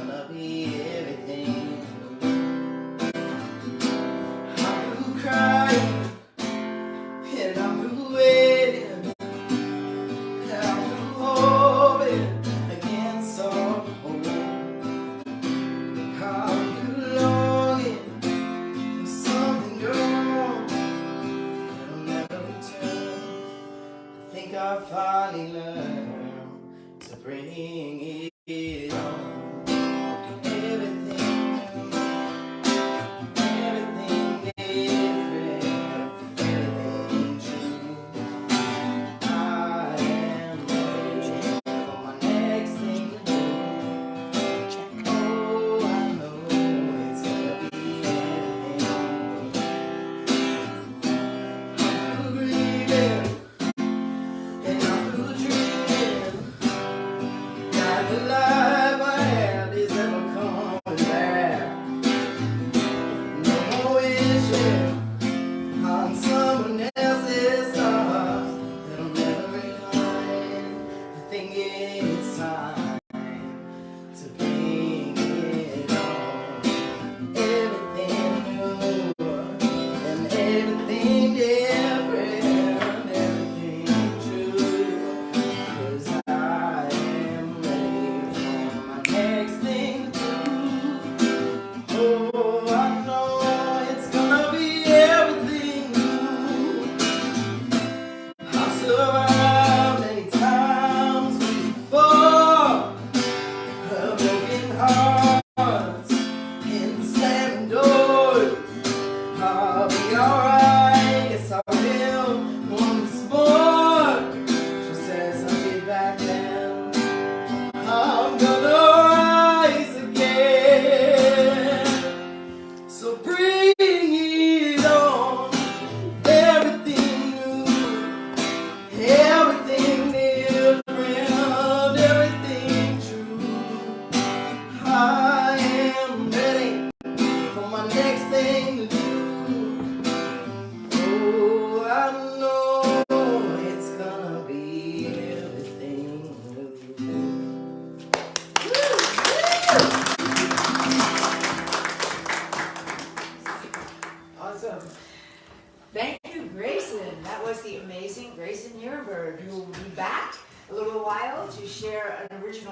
gonna be everything. I'm through crying, and I'm through waiting, and I'm through hoping against all hope. I'm through longing for something wrong that'll never return. I think I finally learned to bring it on.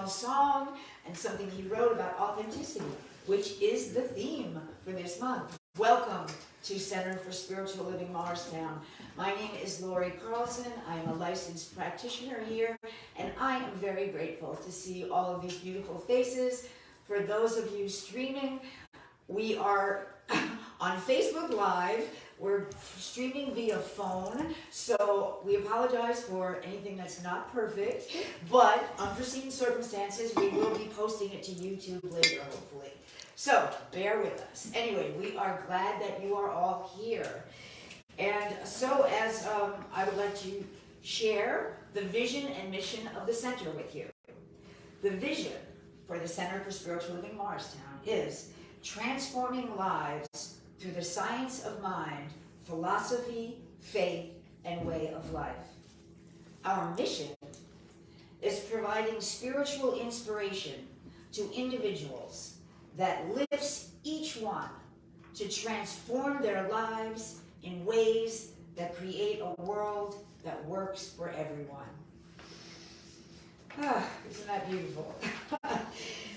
Song and something he wrote about authenticity, which is the theme for this month. Welcome to Center for Spiritual Living Morristown. My name is Lori Carlson. I am a licensed practitioner here, and I am very grateful to see all of these beautiful faces. For those of you streaming, we are on Facebook Live. We're streaming via phone, so we apologize for anything that's not perfect, but unforeseen circumstances, we will be posting it to YouTube later, hopefully. So, bear with us. Anyway, we are glad that you are all here. And so, as I would like to share the vision and mission of the center with you. The vision for the Center for Spiritual Living Morristown is transforming lives through the science of mind, philosophy, faith, and way of life. Our mission is providing spiritual inspiration to individuals that lifts each one to transform their lives in ways that create a world that works for everyone. Isn't that beautiful?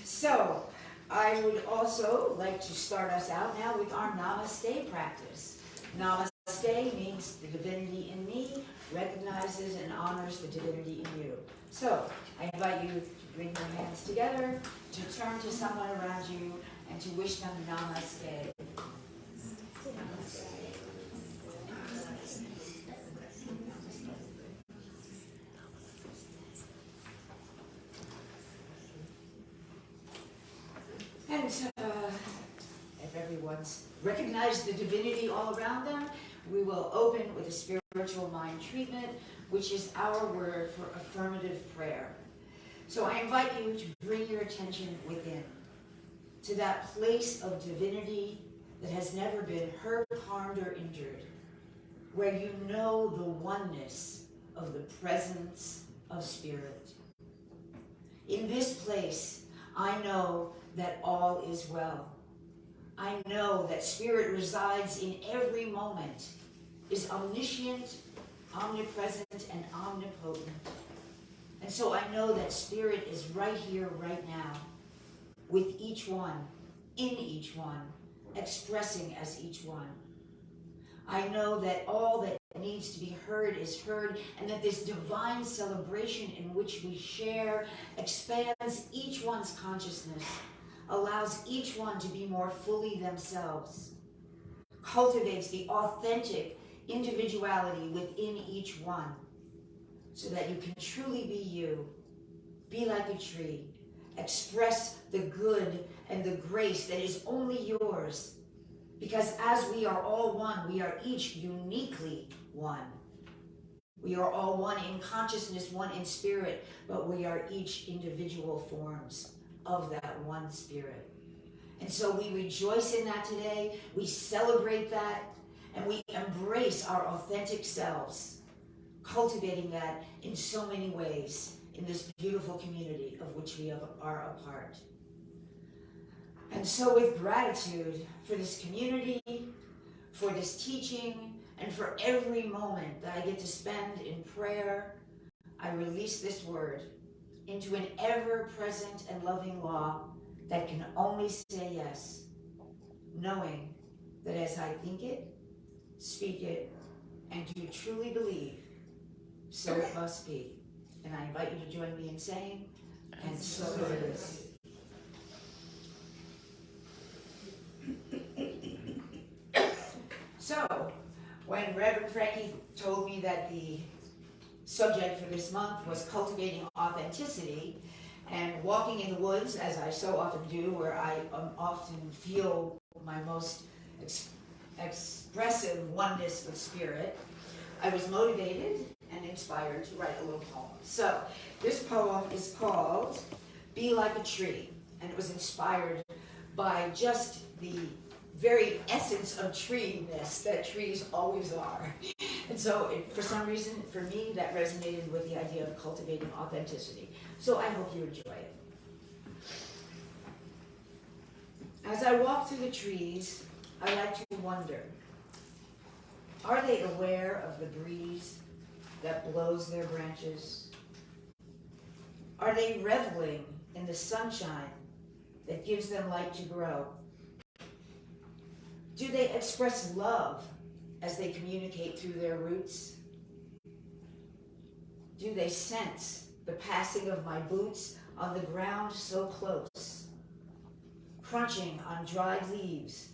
So, I would also like to start us out now with our Namaste practice. Namaste means the divinity in me recognizes and honors the divinity in you. So, I invite you to bring your hands together, to turn to someone around you, and to wish them Namaste. And if everyone's recognized the divinity all around them, we will open with a spiritual mind treatment, which is our word for affirmative prayer. So I invite you to bring your attention within, to that place of divinity that has never been hurt, harmed, or injured, where you know the oneness of the presence of spirit. In this place, I know that all is well. I know that Spirit resides in every moment, is omniscient, omnipresent, and omnipotent. And so I know that Spirit is right here, right now, with each one, in each one, expressing as each one. I know that all that needs to be heard is heard, and that this divine celebration in which we share expands each one's consciousness, allows each one to be more fully themselves, cultivates the authentic individuality within each one, so that you can truly be you, be like a tree, express the good and the grace that is only yours. Because as we are all one, we are each uniquely one. We are all one in consciousness, one in spirit, but we are each individual forms of that one spirit. And so we rejoice in that today, we celebrate that, and we embrace our authentic selves, cultivating that in so many ways in this beautiful community of which we are a part. And so with gratitude for this community, for this teaching, and for every moment that I get to spend in prayer, I release this word into an ever-present and loving law that can only say yes, knowing that as I think it, speak it, and do truly believe, so it must be. And I invite you to join me in saying, and so it is. So, when Reverend Frankie told me that the subject for this month was cultivating authenticity and walking in the woods, as I so often do, where I often feel my most expressive oneness with spirit, I was motivated and inspired to write a little poem. So, this poem is called Be Like a Tree, and it was inspired by just the very essence of tree-ness that trees always are. And so for some reason, for me, that resonated with the idea of cultivating authenticity. So I hope you enjoy it. As I walk through the trees, I like to wonder, are they aware of the breeze that blows their branches? Are they reveling in the sunshine that gives them light to grow? Do they express love as they communicate through their roots? Do they sense the passing of my boots on the ground so close, crunching on dried leaves,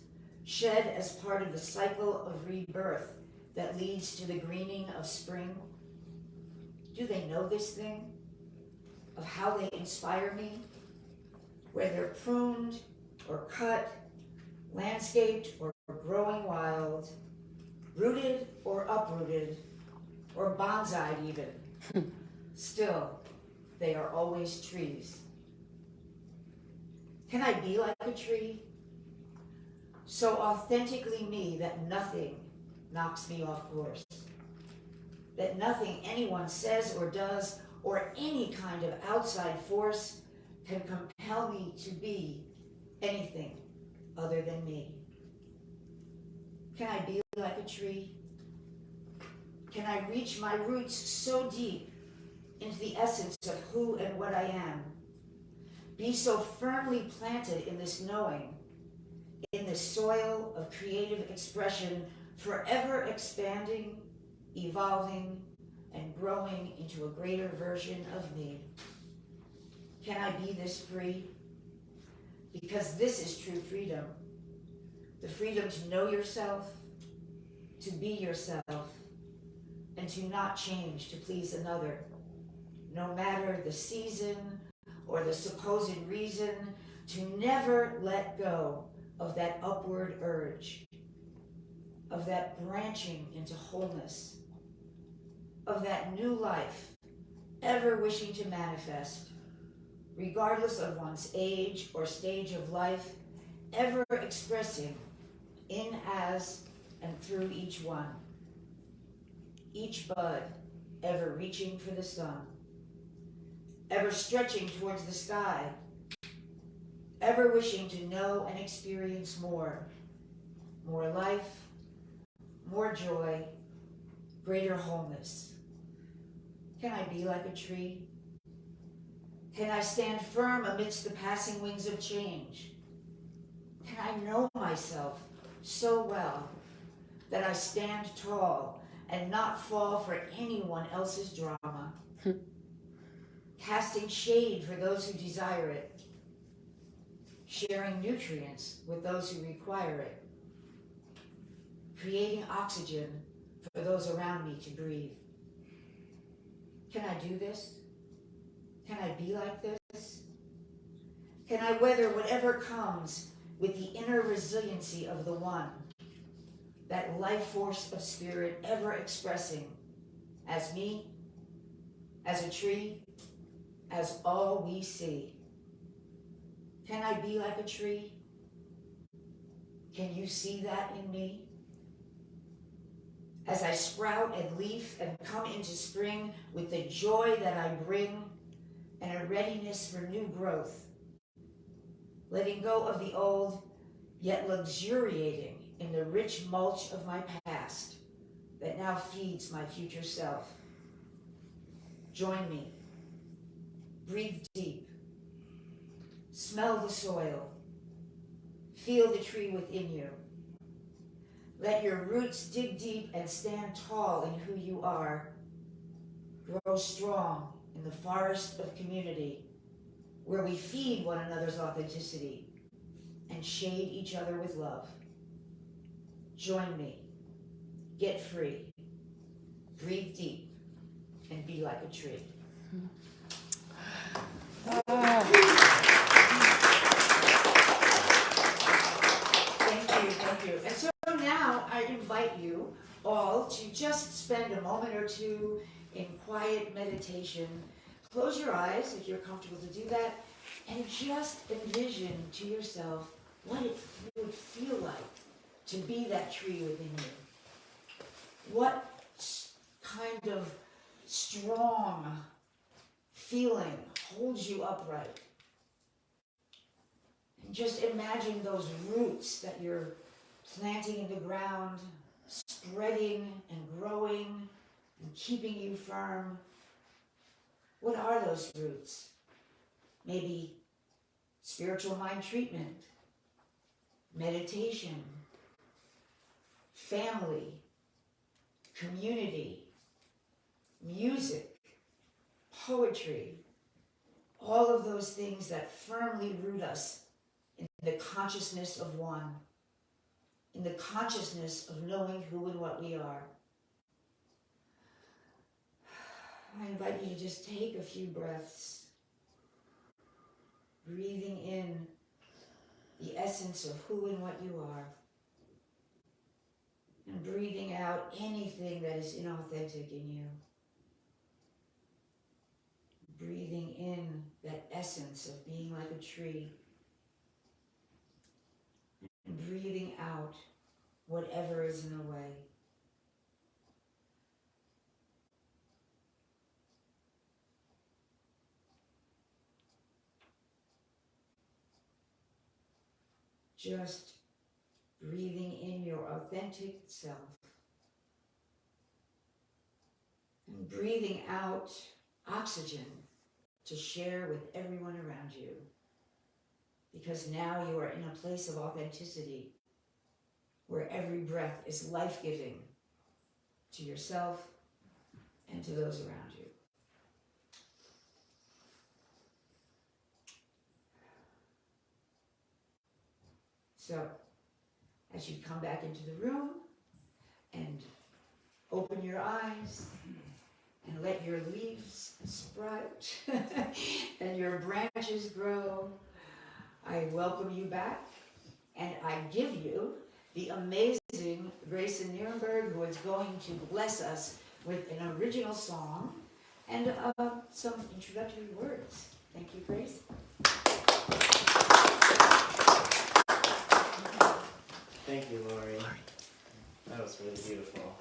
shed as part of the cycle of rebirth that leads to the greening of spring? Do they know this thing of how they inspire me, where they're pruned or cut, landscaped or growing wild, rooted or uprooted, or bonsai'd even? Still, they are always trees. Can I be like a tree? So authentically me that nothing knocks me off course. That nothing anyone says or does, or any kind of outside force, can compel me to be anything other than me. Can I be like a tree? Can I reach my roots so deep into the essence of who and what I am? Be so firmly planted in this knowing, in this soil of creative expression, forever expanding, evolving, and growing into a greater version of me. Can I be this free? Because this is true freedom. The freedom to know yourself, to be yourself, and to not change to please another, no matter the season or the supposed reason, to never let go of that upward urge, of that branching into wholeness, of that new life, ever wishing to manifest, regardless of one's age or stage of life, ever expressing in, as, and through each one. Each bud ever reaching for the sun, ever stretching towards the sky, ever wishing to know and experience more life, more joy, greater wholeness. Can I be like a tree? Can I stand firm amidst the passing winds of change? Can I know myself so well that I stand tall and not fall for anyone else's drama? Casting shade for those who desire it, sharing nutrients with those who require it, creating oxygen for those around me to breathe. Can I do this? Can I be like this? Can I weather whatever comes with the inner resiliency of the one, that life force of spirit ever expressing as me, as a tree, as all we see? Can I be like a tree? Can you see that in me? As I sprout and leaf and come into spring with the joy that I bring and a readiness for new growth, letting go of the old, yet luxuriating in the rich mulch of my past that now feeds my future self. Join me. Breathe deep. Smell the soil. Feel the tree within you. Let your roots dig deep and stand tall in who you are. Grow strong in the forest of community, where we feed one another's authenticity and shade each other with love. Join me. Get free. Breathe deep and be like a tree. Thank you. And so now I invite you all to just spend a moment or two in quiet meditation. Close your eyes if you're comfortable to do that, and just envision to yourself what it would feel like to be that tree within you. What kind of strong feeling holds you upright? And just imagine those roots that you're planting in the ground, spreading and growing and keeping you firm. What are those roots? Maybe spiritual mind treatment, meditation, family, community, music, poetry, all of those things that firmly root us in the consciousness of one, in the consciousness of knowing who and what we are. I invite you to just take a few breaths, breathing in the essence of who and what you are, and breathing out anything that is inauthentic in you. Breathing in that essence of being like a tree, and breathing out whatever is in the way. Just breathing in your authentic self and breathing out oxygen to share with everyone around you, because now you are in a place of authenticity where every breath is life-giving to yourself and to those around you. So, as you come back into the room and open your eyes and let your leaves sprout and your branches grow, I welcome you back, and I give you the amazing Grayson Nierenberg, who is going to bless us with an original song and some introductory words. Thank you, Grace. Thank you, Lori. That was really beautiful.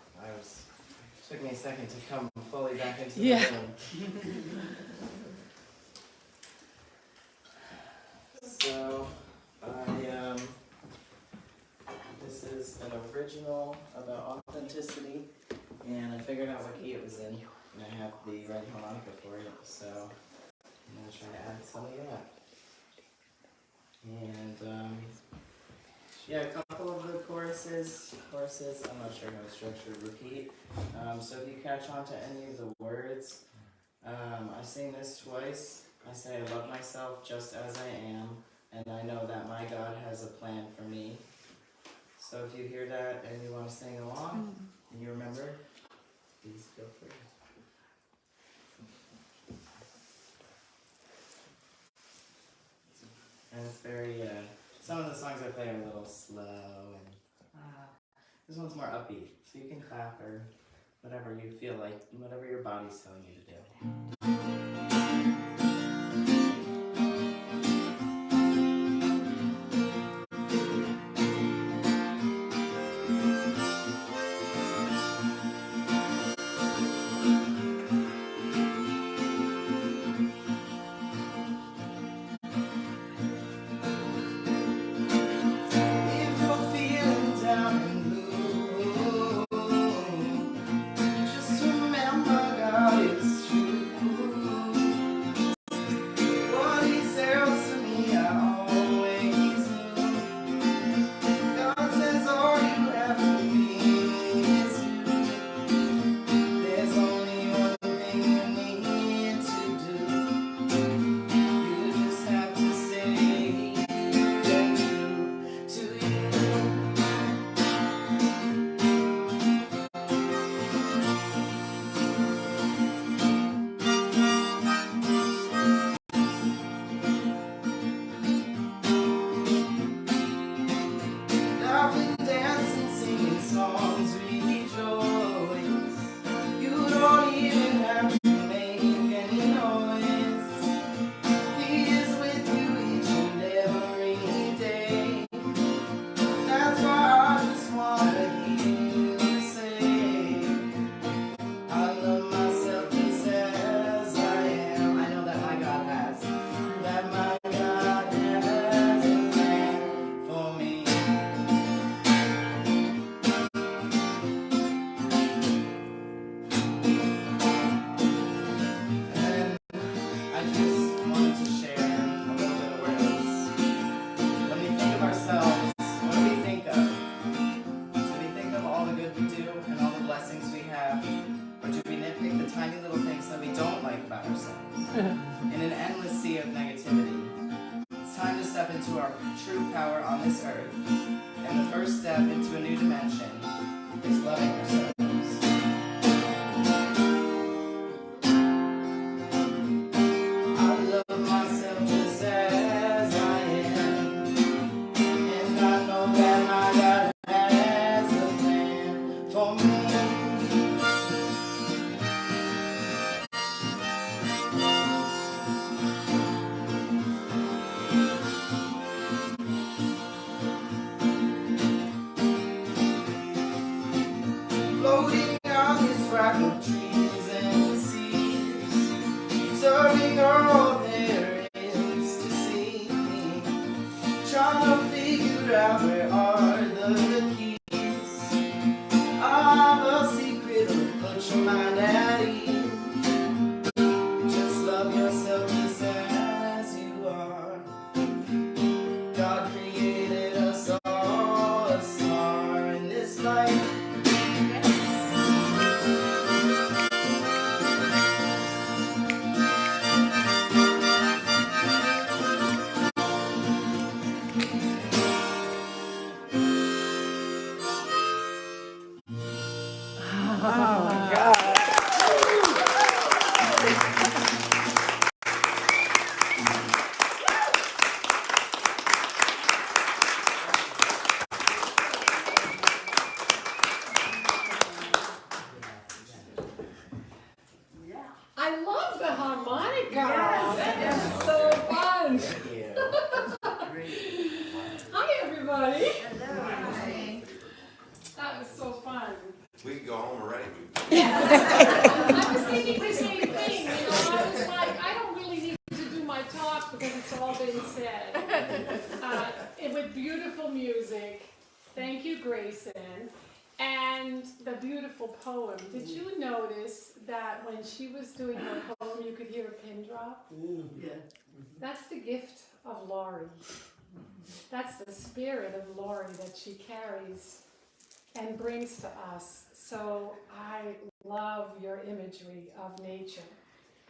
Took me a second to come fully back into the room. So original about authenticity, and I figured out what key it was in, and I have the right harmonica for it, so I'm going to try to add some of that. And yeah, a couple of the choruses, I'm not sure how it's structured, repeat. So if you catch on to any of the words, I sing this twice. I say, I love myself just as I am, and I know that my God has a plan for me. So if you hear that and you want to sing along, and you remember, please feel free. And it's very, some of the songs I play are a little slow, and this one's more upbeat, so you can clap or whatever you feel like, whatever your body's telling you to do. Thank you, Grayson. And the beautiful poem. Did you notice that when she was doing her poem, you could hear a pin drop? Yeah. That's the gift of Laurie. That's the spirit of Laurie that she carries and brings to us. So I love your imagery of nature.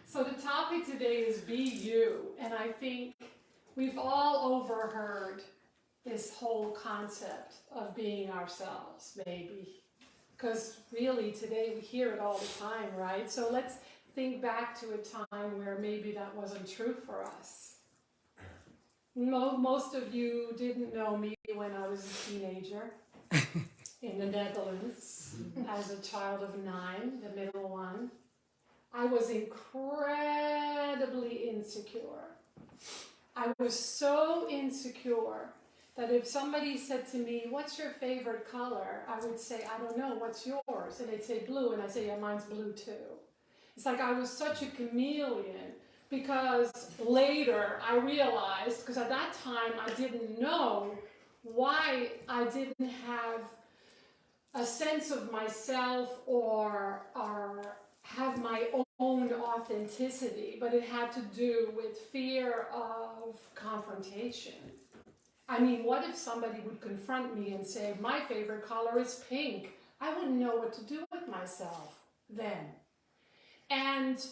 So the topic today is be you. And I think we've all overheard this whole concept of being ourselves, maybe. Because really today we hear it all the time, right? So let's think back to a time where maybe that wasn't true for us. Most of you didn't know me when I was a teenager in the Netherlands as a child of 9, the middle one. I was incredibly insecure. I was so insecure that if somebody said to me, what's your favorite color? I would say, I don't know, what's yours? And they'd say blue, and I'd say, yeah, mine's blue too. It's like I was such a chameleon, because later I realized, because at that time I didn't know why I didn't have a sense of myself or have my own authenticity, but it had to do with fear of confrontation. I mean, what if somebody would confront me and say, my favorite color is pink? I wouldn't know what to do with myself then. And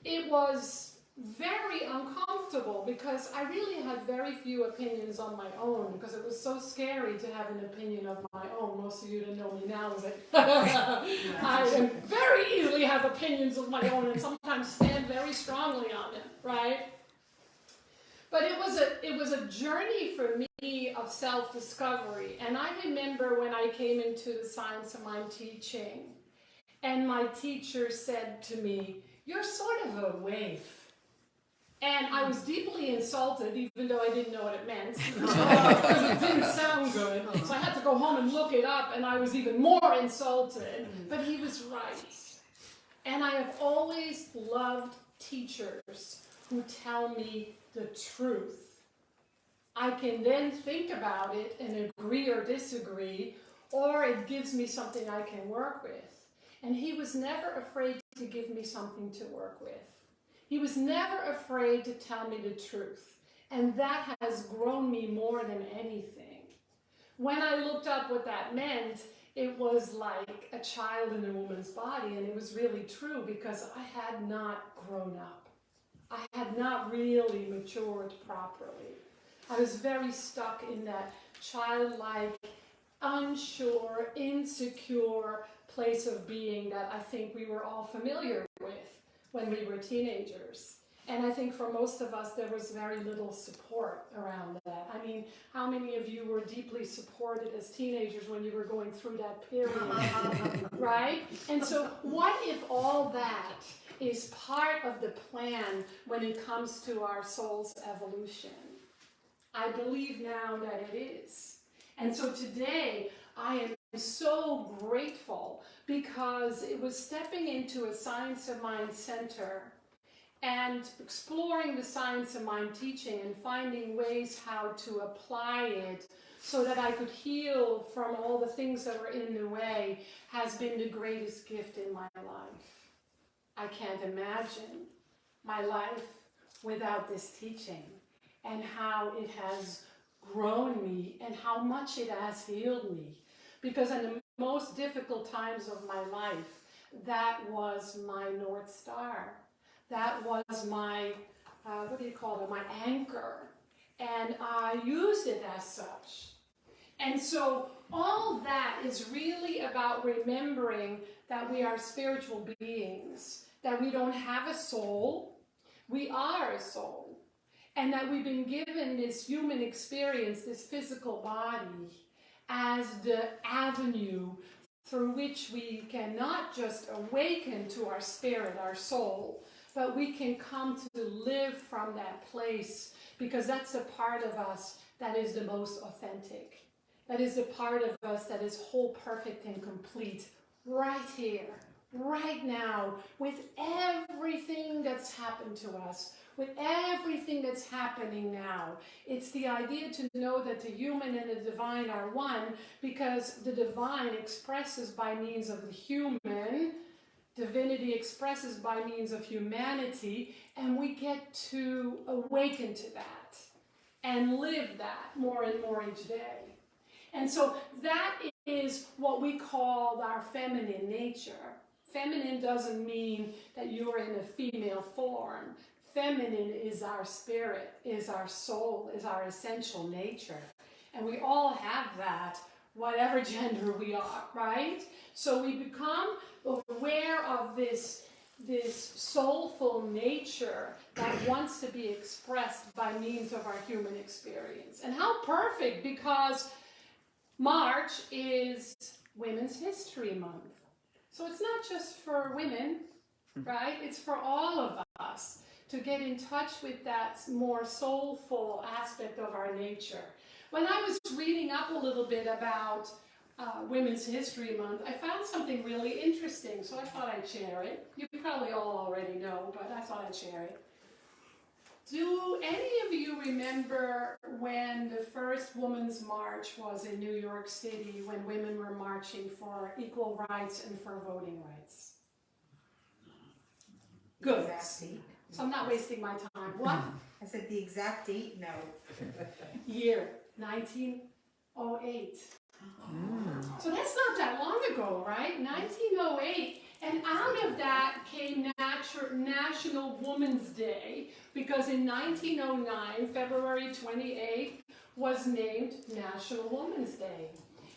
it was very uncomfortable because I really had very few opinions on my own, because it was so scary to have an opinion of my own. Most of you that know me now is that I very easily have opinions of my own and sometimes stand very strongly on them, right? But it was a journey for me of self-discovery. And I remember when I came into the Science of Mind teaching, and my teacher said to me, you're sort of a waif. And I was deeply insulted, even though I didn't know what it meant, because it didn't sound good. So I had to go home and look it up, and I was even more insulted. But he was right. And I have always loved teachers who tell me the truth. I can then think about it and agree or disagree, or it gives me something I can work with. And he was never afraid to give me something to work with. He was never afraid to tell me the truth. And that has grown me more than anything. When I looked up what that meant, it was like a child in a woman's body, and it was really true because I had not grown up. I had not really matured properly. I was very stuck in that childlike, unsure, insecure place of being that I think we were all familiar with when we were teenagers. And I think for most of us, there was very little support around that. I mean, how many of you were deeply supported as teenagers when you were going through that period, right? And so what if all that is part of the plan when it comes to our soul's evolution? I believe now that it is. And so today, I am so grateful because it was stepping into a Science of Mind center and exploring the Science of Mind teaching and finding ways how to apply it so that I could heal from all the things that were in the way has been the greatest gift in my life. I can't imagine my life without this teaching and how it has grown me and how much it has healed me. Because in the most difficult times of my life, that was my North Star. That was my, my anchor. And I used it as such. And so all that is really about remembering that we are spiritual beings, that we don't have a soul, we are a soul, and that we've been given this human experience, this physical body, as the avenue through which we can not just awaken to our spirit, our soul, but we can come to live from that place, because that's a part of us that is the most authentic. That is the part of us that is whole, perfect, and complete right here, right now, with everything that's happened to us, with everything that's happening now. It's the idea to know that the human and the divine are one, because the divine expresses by means of the human, divinity expresses by means of humanity, and we get to awaken to that and live that more and more each day. And so that is what we call our feminine nature. Feminine doesn't mean that you're in a female form. Feminine is our spirit, is our soul, is our essential nature. And we all have that, whatever gender we are, right? So we become aware of this soulful nature that wants to be expressed by means of our human experience. And how perfect, because March is Women's History Month. So it's not just for women, right? It's for all of us to get in touch with that more soulful aspect of our nature. When I was reading up a little bit about Women's History Month, I found something really interesting, so I thought I'd share it. You probably all already know, but I thought I'd share it. Do any of you remember when the first Women's March was in New York City, when women were marching for equal rights and for voting rights? Good. So I'm not wasting my time. What? I said the exact date, no. Year, 1908. So that's not that long ago, right? 1908. And out of that came National Women's Day, because in 1909, February 28th, was named National Women's Day.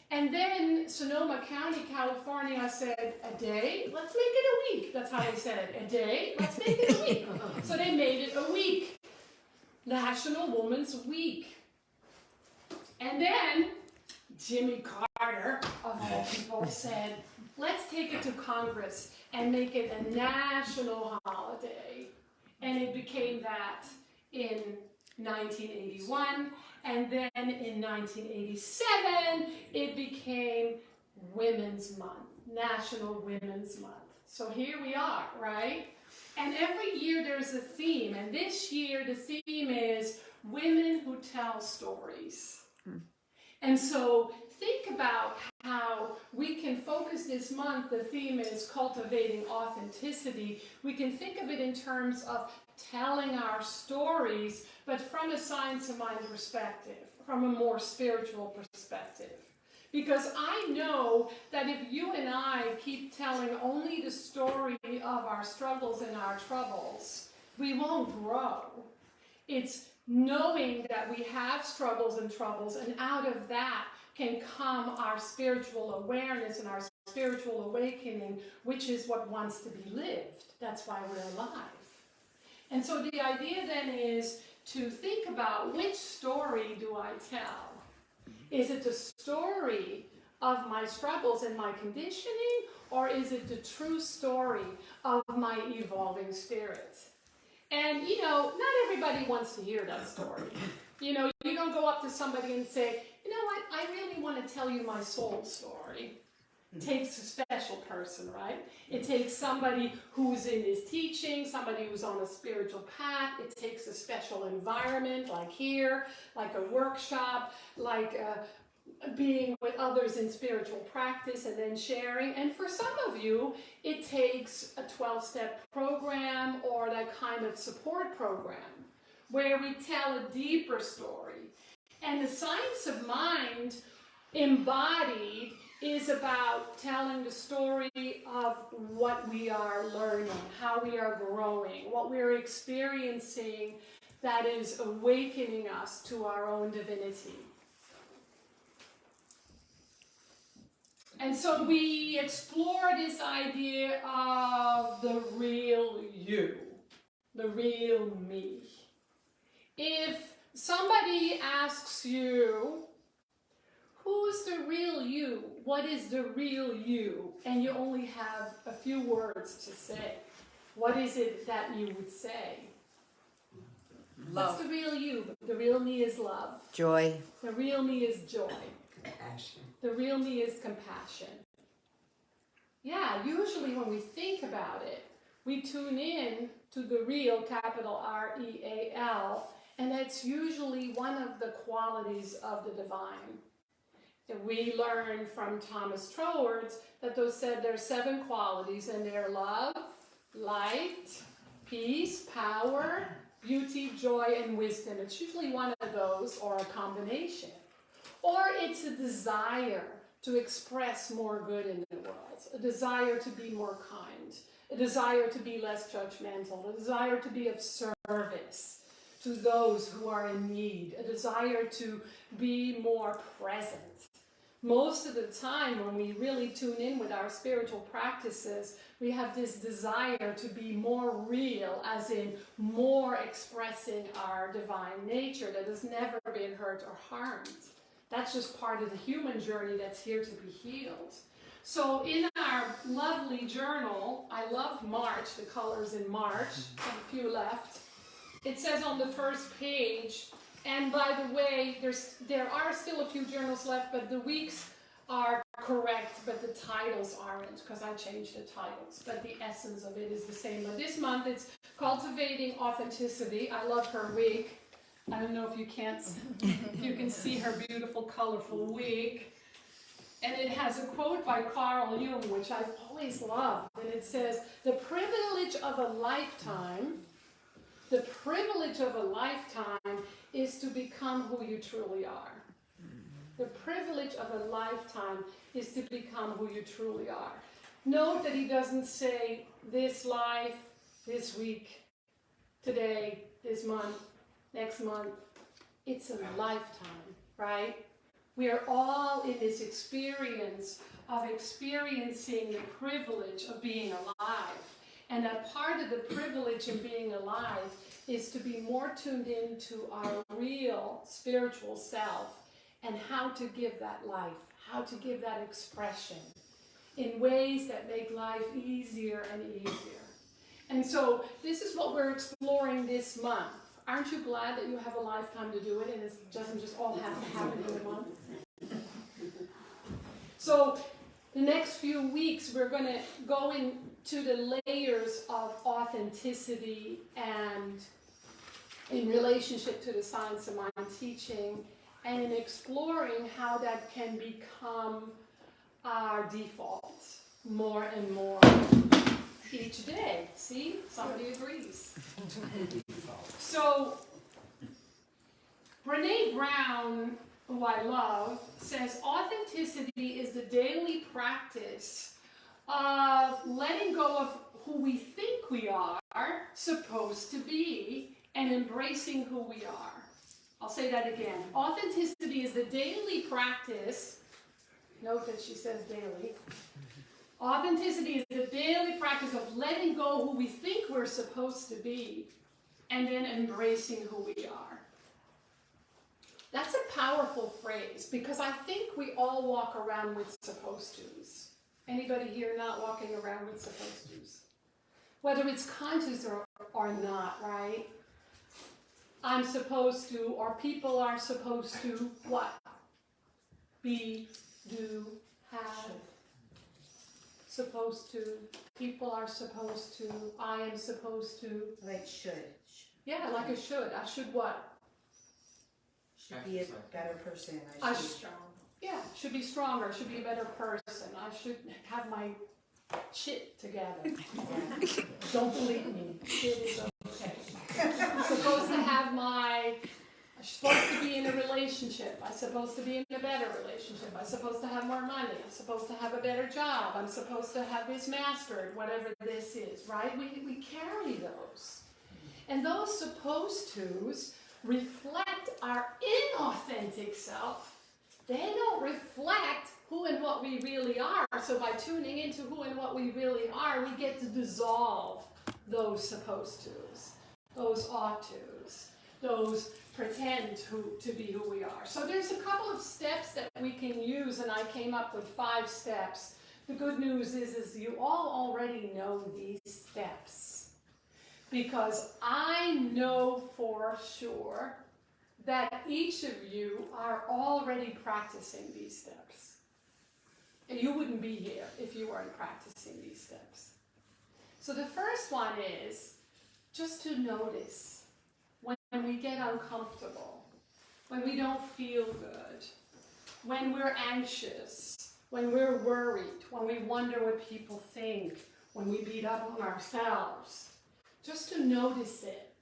And then Sonoma County, California said, a day? Let's make it a week. That's how they said it. A day? Let's make it a week. So they made it a week. National Women's Week. And then Jimmy Carter, of all people, said, let's take it to Congress and make it a national holiday. And it became that in 1981. And then in 1987, it became Women's Month, National Women's Month. So here we are, right? And every year there's a theme. And this year the theme is Women Who Tell Stories. And so think about how we can focus this month. The theme is cultivating authenticity. We can think of it in terms of telling our stories, but from a science of mind perspective, from a more spiritual perspective. Because I know that if you and I keep telling only the story of our struggles and our troubles, we won't grow. It's knowing that we have struggles and troubles, and out of that can come our spiritual awareness and our spiritual awakening, which is what wants to be lived. That's why we're alive. And so the idea then is to think about, which story do I tell? Is it the story of my struggles and my conditioning, or is it the true story of my evolving spirit? And, you know, not everybody wants to hear that story. You know, you don't go up to somebody and say, you know what, I really want to tell you my soul story. It takes a special person, right? It takes somebody who's in his teaching, somebody who's on a spiritual path. It takes a special environment, like here, like a workshop, like being with others in spiritual practice and then sharing. And for some of you, it takes a 12-step program or that kind of support program where we tell a deeper story. And the science of mind embodied is about telling the story of what we are learning, how we are growing, what we're experiencing that is awakening us to our own divinity. And so we explore this idea of the real you, the real me. If somebody asks you, who's the real you? What is the real you? And you only have a few words to say. What is it that you would say? Love. What's the real you? The real me is love. Joy. The real me is joy. Compassion. The real me is compassion. Yeah, usually when we think about it, we tune in to the real, capital R-E-A-L, and that's usually one of the qualities of the divine. And we learn from Thomas Trowards that there's 7 qualities, and they're love, light, peace, power, beauty, joy, and wisdom. It's usually one of those, or a combination. Or it's a desire to express more good in the world, a desire to be more kind, a desire to be less judgmental, a desire to be of service to those who are in need, a desire to be more present. Most of the time when we really tune in with our spiritual practices, we have this desire to be more real, as in more expressing our divine nature that has never been hurt or harmed. That's just part of the human journey that's here to be healed. So in our lovely journal, I love March, the colors in March, a few left. It says on the first page, and by the way, there are still a few journals left, but the weeks are correct, but the titles aren't, because I changed the titles, but the essence of it is the same. But this month it's Cultivating Authenticity. I love her wig. I don't know if you can see her beautiful, colorful wig. And it has a quote by Carl Jung, which I've always loved. And it says, the privilege of a lifetime is to become who you truly are. The privilege of a lifetime is to become who you truly are. Note that he doesn't say this life, this week, today, this month, next month. It's a lifetime, right? We are all in this experience of experiencing the privilege of being alive. And a part of the privilege of being alive is to be more tuned into our real spiritual self and how to give that life, how to give that expression in ways that make life easier and easier. And so this is what we're exploring this month. Aren't you glad that you have a lifetime to do it and it doesn't just all have to happen in a month? So the next few weeks we're going to go into the layers of authenticity and in relationship to the science of mind teaching, and in exploring how that can become our default more and more each day. See? Somebody agrees. So, Brene Brown, who I love, says authenticity is the daily practice of letting go of who we think we are supposed to be and embracing who we are. I'll say that again. Authenticity is the daily practice. Note that she says daily. Authenticity is the daily practice of letting go who we think we're supposed to be and then embracing who we are. That's a powerful phrase because I think we all walk around with supposed to's. Anybody here not walking around with supposed to's? Whether it's conscious or not, right? I'm supposed to, or people are supposed to, what? Be, do, have. Supposed to, people are supposed to, I am supposed to. Like should. Yeah, like I should. I should what? Should be a better person. I I should be should- strong. Yeah, should be stronger, should be a better person. I should have my shit together. Don't believe me. Shit is okay. I'm supposed to have I'm supposed to be in a relationship. I'm supposed to be in a better relationship. I'm supposed to have more money. I'm supposed to have a better job. I'm supposed to have this mastered, whatever this is, right? We carry those. And those supposed to's reflect our inauthentic self. They don't reflect who and what we really are. So by tuning into who and what we really are, we get to dissolve those supposed to's, those ought to's, those pretend to be who we are. So there's a couple of steps that we can use, and I came up with 5 steps. The good news is you all already know these steps, because I know for sure that each of you are already practicing these steps. And you wouldn't be here if you weren't practicing these steps. So the first one is just to notice when we get uncomfortable, when we don't feel good, when we're anxious, when we're worried, when we wonder what people think, when we beat up on ourselves. Just to notice it.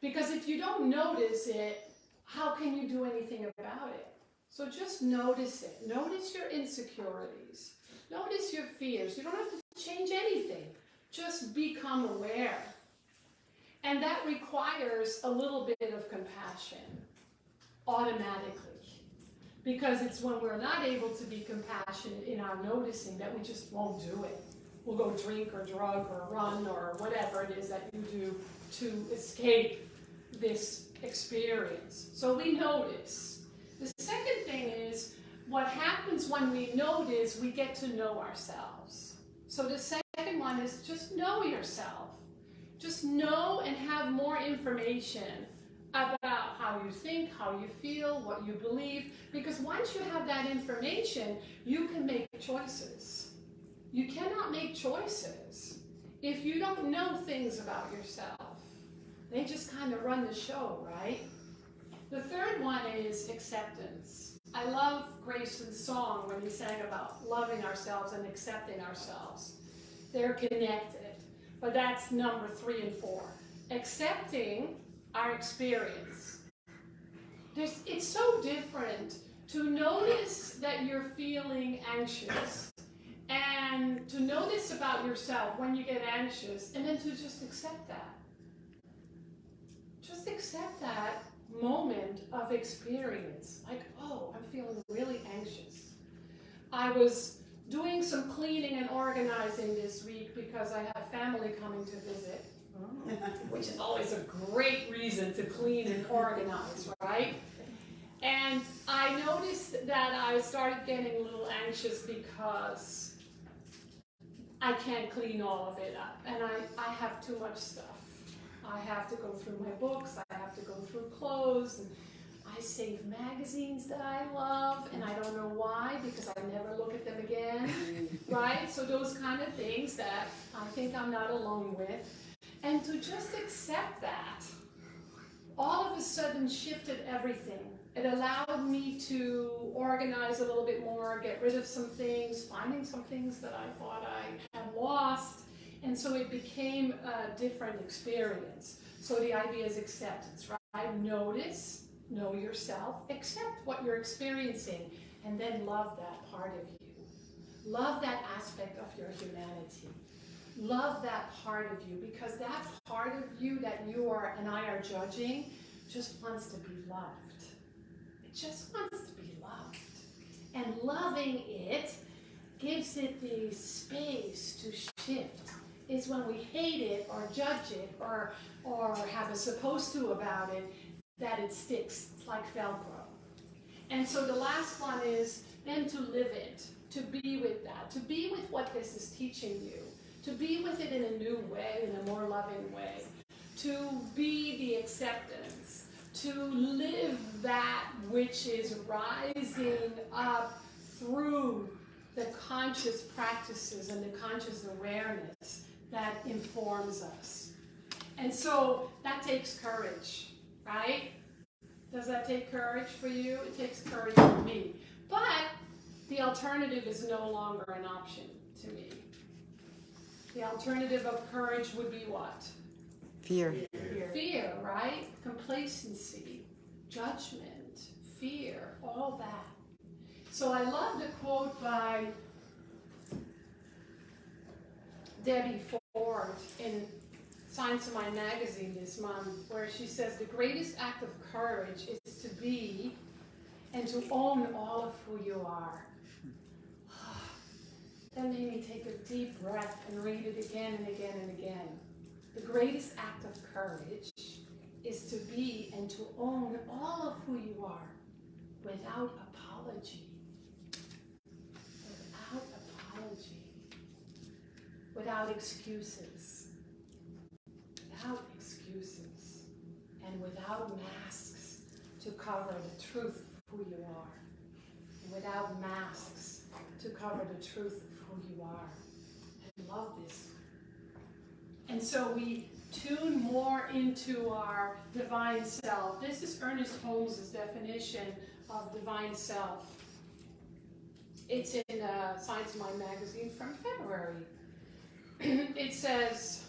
Because if you don't notice it, how can you do anything about it? So just notice it. Notice your insecurities. Notice your fears. You don't have to change anything. Just become aware. And that requires a little bit of compassion, automatically. Because it's when we're not able to be compassionate in our noticing that we just won't do it. We'll go drink or drug or run or whatever it is that you do to escape this experience. So we notice. The second thing is, what happens when we notice, we get to know ourselves. So the second one is just know yourself. Just know and have more information about how you think, how you feel, what you believe. Because once you have that information, you can make choices. You cannot make choices if you don't know things about yourself. They just kind of run the show, right? The third one is acceptance. I love Grayson's song when he sang about loving ourselves and accepting ourselves. They're connected, but that's number 3 and 4. Accepting our experience. It's so different to notice that you're feeling anxious and to notice about yourself when you get anxious and then to just accept that. Just accept that moment of experience. Like, oh, I'm feeling really anxious. I was doing some cleaning and organizing this week because I have family coming to visit, which is always a great reason to clean and organize, right? And I noticed that I started getting a little anxious because I can't clean all of it up, and I have too much stuff. I have to go through my books, I have to go through clothes, and I save magazines that I love, and I don't know why, because I never look at them again, right? So those kind of things that I think I'm not alone with. And to just accept that, all of a sudden shifted everything. It allowed me to organize a little bit more, get rid of some things, finding some things that I thought I had lost. And so it became a different experience. So the idea is acceptance, right? Notice, know yourself, accept what you're experiencing, and then love that part of you. Love that aspect of your humanity. Love that part of you, because that part of you that you are and I are judging just wants to be loved. It just wants to be loved. And loving it gives it the space to shift. Is when we hate it or judge it or have a supposed to about it, that it sticks. It's like Velcro. And so the last one is then to live it, to be with that, to be with what this is teaching you, to be with it in a new way, in a more loving way, to be the acceptance, to live that which is rising up through the conscious practices and the conscious awareness that informs us. And so that takes courage, right? Does that take courage for you? It takes courage for me. But the alternative is no longer an option to me. The alternative of courage would be what? Fear. Fear, right? Complacency, judgment, fear, all that. So I love the quote by Debbie Ford in Science of Mind magazine this month, where she says the greatest act of courage is to be and to own all of who you are. That made me take a deep breath and read it again and again and again. The greatest act of courage is to be and to own all of who you are without apology. Without apology. Without excuses. Without excuses. And without masks to cover the truth of who you are. And without masks to cover discover the truth of who you are. And love this. And so we tune more into our divine self. This is Ernest Holmes' definition of divine self. It's in Science of Mind magazine from February. It says,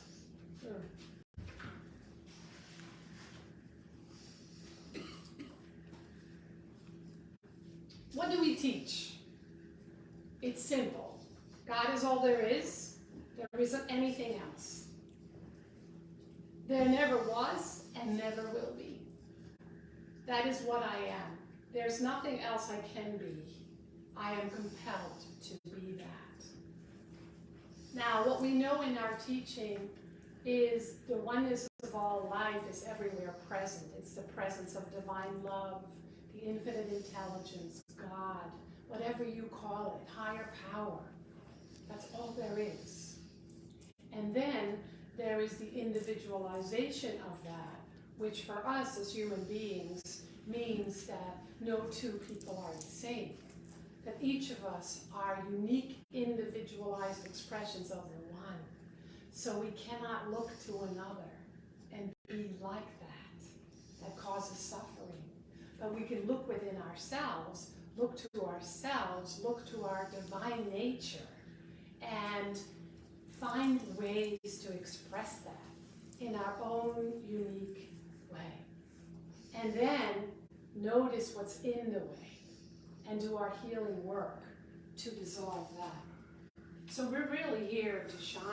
what do we teach? It's simple. God is all there is. There isn't anything else. There never was and never will be. That is what I am. There's nothing else I can be. I am compelled to be that. Now, what we know in our teaching is the oneness of all life is everywhere present. It's the presence of divine love, the infinite intelligence, God, whatever you call it, higher power. That's all there is. And then there is the individualization of that, which for us as human beings means that no two people are the same. That each of us are unique, individualized expressions of the one. So we cannot look to another and be like that. That causes suffering. But we can look within ourselves, look to our divine nature, and find ways to express that in our own unique way. And then notice what's in the way and do our healing work to dissolve that. So we're really here to shine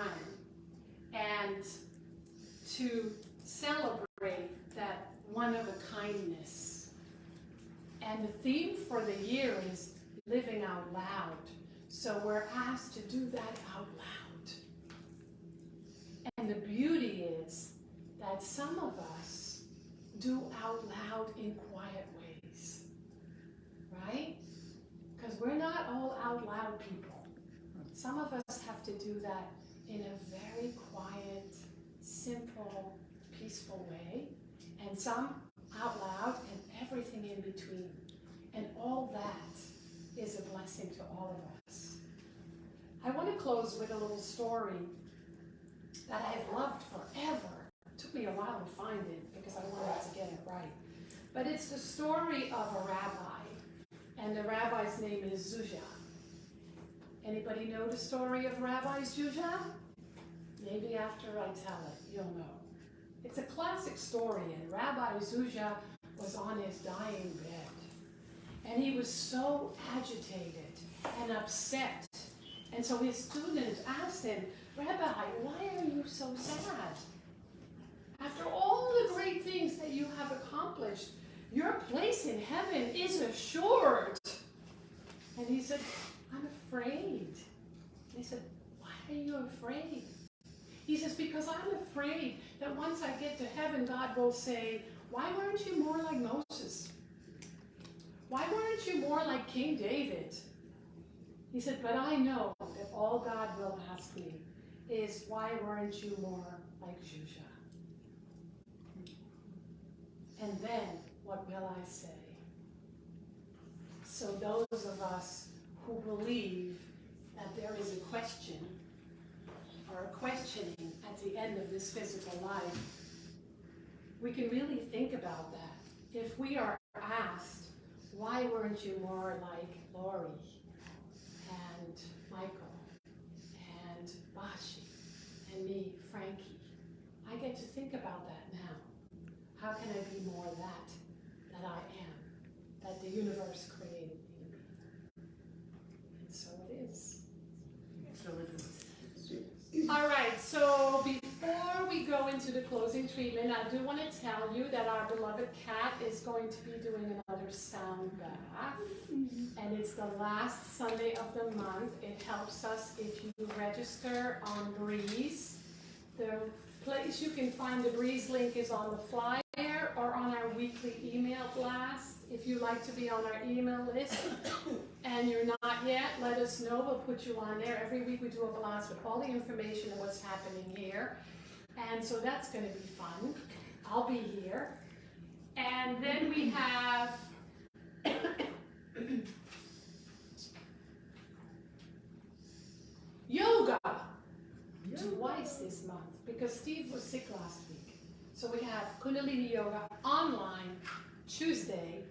and to celebrate that one-of-a-kindness. And the theme for the year is living out loud. So we're asked to do that out loud. And the beauty is that some of us do out loud in quiet ways, right? Because we're not all out loud people. Some of us have to do that in a very quiet, simple, peaceful way, and some out loud and everything in between. And all that is a blessing to all of us. I want to close with a little story that I've loved forever. It took me a while to find it because I wanted to get it right. But it's the story of a rabbi, and the rabbi's name is Zuzha. Anybody know the story of Rabbi Zuzha? Maybe after I tell it, you'll know. It's a classic story, and Rabbi Zuzha was on his dying bed. And he was so agitated and upset. And so his student asked him, Rabbi, why are you so sad? After all the great things that you have accomplished, your place in heaven is assured. And he said, I'm afraid. They said, why are you afraid? He says, because I'm afraid that once I get to heaven, God will say, why weren't you more like Moses? Why weren't you more like King David? He said, but I know that all God will ask me is, why weren't you more like Zuzha? And then, what will I say? So those of us who believe that there is a question or a questioning at the end of this physical life, we can really think about that. If we are asked, why weren't you more like Lori and Michael and Bashi and me, Frankie? I get to think about that now. How can I be more that I am, that the universe created me to be? And so it is. All right, so before we go into the closing treatment, I do want to tell you that our beloved cat is going to be doing another sound bath. And it's the last Sunday of the month. It helps us if you register on Breeze. The place you can find the Breeze link is on the flyer or on our weekly email blast. If you'd like to be on our email list and you're not yet, let us know. We'll put you on there. Every week we do a blast with all the information and what's happening here. And so that's going to be fun. I'll be here. And then we have twice this month because Steve was sick last week. So we have Kundalini Yoga online Tuesday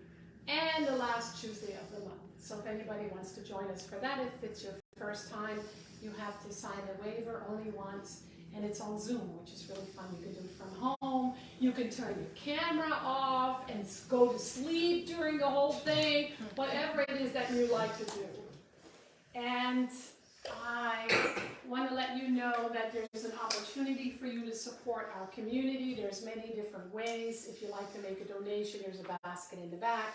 and the last Tuesday of the month. So if anybody wants to join us for that, if it's your first time, you have to sign a waiver only once, and it's on Zoom, which is really fun. You can do it from home. You can turn your camera off and go to sleep during the whole thing, whatever it is that you like to do. And I want to let you know that there's an opportunity for you to support our community. There's many different ways. If you like to make a donation, there's a basket in the back.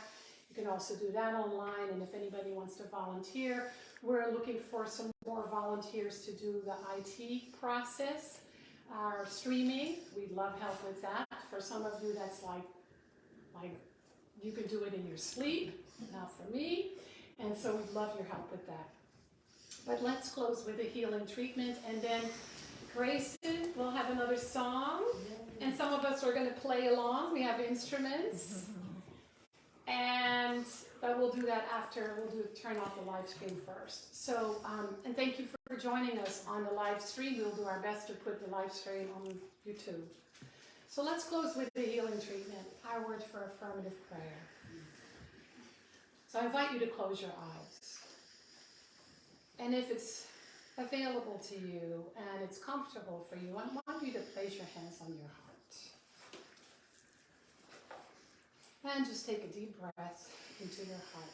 You can also do that online, and if anybody wants to volunteer, we're looking for some more volunteers to do the IT process, our streaming. We'd love help with that. For some of you, that's like you can do it in your sleep, not for me, and so we'd love your help with that. But let's close with a healing treatment, and then Grayson will have another song, and some of us are going to play along. We have instruments. But we'll do that after. Turn off the live stream first. So, and thank you for joining us on the live stream. We'll do our best to put the live stream on YouTube. So let's close with the healing treatment, our word for affirmative prayer. So I invite you to close your eyes. And if it's available to you and it's comfortable for you, I want you to place your hands on your heart. And just take a deep breath into your heart.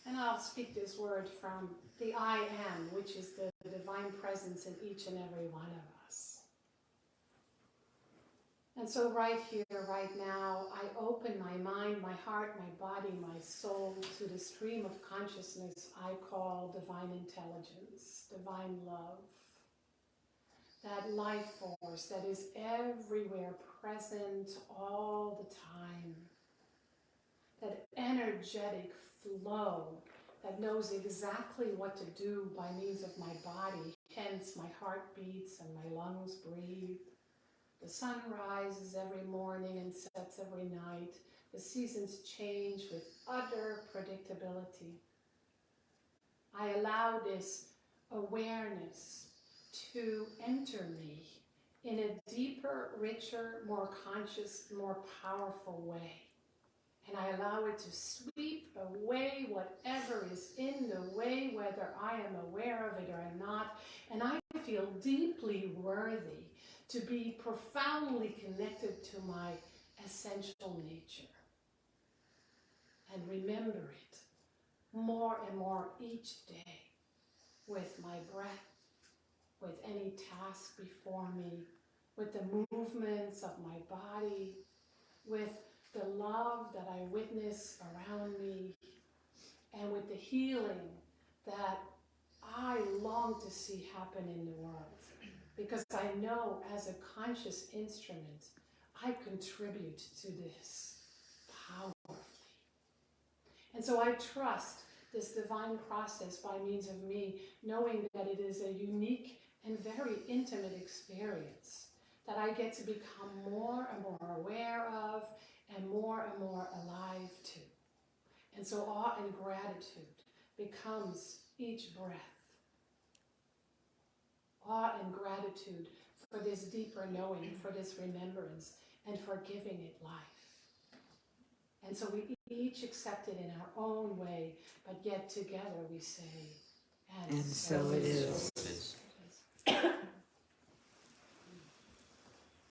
And I'll speak this word from the I am, which is the divine presence in each and every one of us. And so right here, right now, I open my mind, my heart, my body, my soul to the stream of consciousness I call divine intelligence, divine love. That life force that is everywhere, present all the time. That energetic flow that knows exactly what to do by means of my body. Hence, my heart beats and my lungs breathe. The sun rises every morning and sets every night. The seasons change with utter predictability. I allow this awareness to enter me in a deeper, richer, more conscious, more powerful way. And I allow it to sweep away whatever is in the way, whether I am aware of it or not. And I feel deeply worthy to be profoundly connected to my essential nature. And remember it more and more each day with my breath, with any task before me, with the movements of my body, with the love that I witness around me, and with the healing that I long to see happen in the world. Because I know as a conscious instrument, I contribute to this powerfully. And so I trust this divine process by means of me, knowing that it is a unique and very intimate experience that I get to become more and more aware of and more alive to. And so awe and gratitude becomes each breath. Awe and gratitude for this deeper knowing, for this remembrance, and for giving it life. And so we each accept it in our own way, but yet together we say, and so it is.